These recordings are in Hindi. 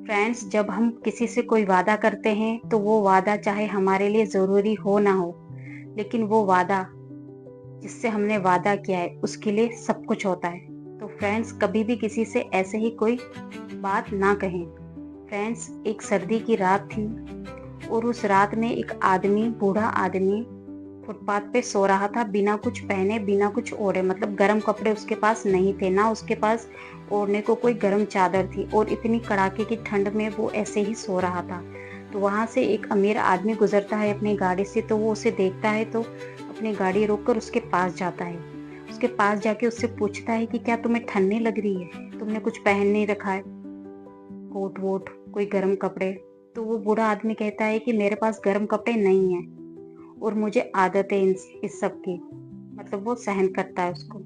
फ्रेंड्स, जब हम किसी से कोई वादा करते हैं तो वो वादा चाहे हमारे लिए ज़रूरी हो ना हो, लेकिन वो वादा जिससे हमने वादा किया है उसके लिए सब कुछ होता है। तो फ्रेंड्स, कभी भी किसी से ऐसे ही कोई बात ना कहें। फ्रेंड्स, एक सर्दी की रात थी और उस रात में एक आदमी, बूढ़ा आदमी फुटपाथ पे सो रहा था, बिना कुछ पहने, बिना कुछ ओढ़े। मतलब गर्म कपड़े उसके पास नहीं थे, ना उसके पास ओढ़ने को कोई गर्म चादर थी, और इतनी कड़ाके की ठंड में वो ऐसे ही सो रहा था। तो वहां से एक अमीर आदमी गुजरता है अपनी गाड़ी से, तो वो उसे देखता है तो अपनी गाड़ी रोककर उसके पास जाता है। उसके पास जाके उससे पूछता है कि क्या तुम्हें ठंड नहीं लग रही है, तुमने कुछ पहन नहीं रखा है, कोट वोट, कोई गर्म कपड़े। तो वो बूढ़ा आदमी कहता है कि मेरे पास गर्म कपड़े नहीं है और मुझे आदत है इस सब की। मतलब वो सहन करता है उसको।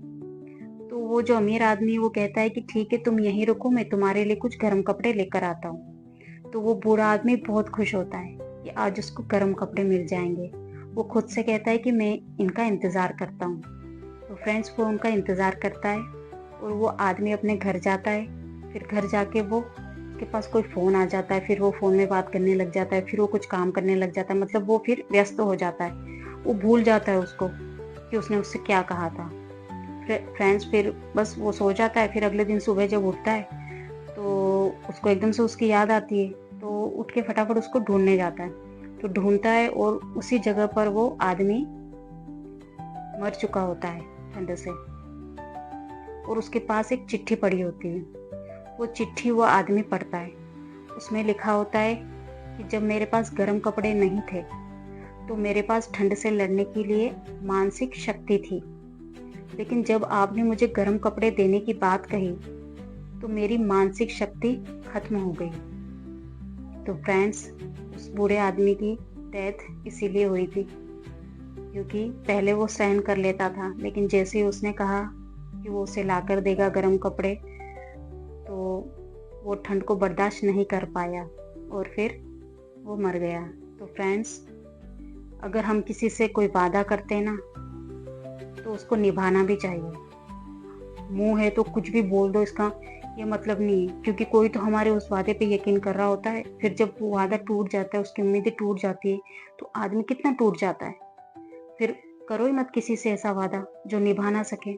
तो वो जो अमीर आदमी है वो कहता है कि ठीक है, तुम यहीं रुको, मैं तुम्हारे लिए कुछ गर्म कपड़े लेकर आता हूँ। तो वो बूढ़ा आदमी बहुत खुश होता है कि आज उसको गर्म कपड़े मिल जाएंगे। वो खुद से कहता है कि मैं इनका इंतजार करता हूँ। तो फ्रेंड्स, वो उनका इंतजार करता है और वो आदमी अपने घर जाता है। फिर घर जाके वो के पास कोई फ़ोन आ जाता है, फिर वो फ़ोन में बात करने लग जाता है, फिर वो कुछ काम करने लग जाता है। मतलब वो फिर व्यस्त हो जाता है, वो भूल जाता है उसको कि उसने उससे क्या कहा था। फ्रेंड्स, फिर बस वो सो जाता है। फिर अगले दिन सुबह जब उठता है तो उसको एकदम से उसकी याद आती है, तो उठ के फटाफट उसको ढूंढने जाता है। तो ढूंढता है और उसी जगह पर वो आदमी मर चुका होता है ठंड से, और उसके पास एक चिट्ठी पड़ी होती है। वो चिट्ठी वो आदमी पढ़ता है। उसमें लिखा होता है कि जब मेरे पास गर्म कपड़े नहीं थे तो मेरे पास ठंड से लड़ने के लिए मानसिक शक्ति थी, लेकिन जब आपने मुझे गर्म कपड़े देने की बात कही तो मेरी मानसिक शक्ति खत्म हो गई। तो फ्रेंड्स, उस बूढ़े आदमी की डेथ इसीलिए हुई थी क्योंकि पहले वो सहन कर लेता था, लेकिन जैसे ही उसने कहा कि वो उसे लाकर देगा गर्म कपड़े, तो वो ठंड को बर्दाश्त नहीं कर पाया और फिर वो मर गया। तो फ्रेंड्स, अगर हम किसी से कोई वादा करते हैं ना, तो उसको निभाना भी चाहिए। मुंह है तो कुछ भी बोल दो, इसका ये मतलब नहीं है, क्योंकि कोई तो हमारे उस वादे पे यकीन कर रहा होता है। फिर जब वो वादा टूट जाता है, उसकी उम्मीदें टूट जाती है, तो आदमी कितना टूट जाता है। फिर करो ही मत किसी से ऐसा वादा जो निभा ना सके।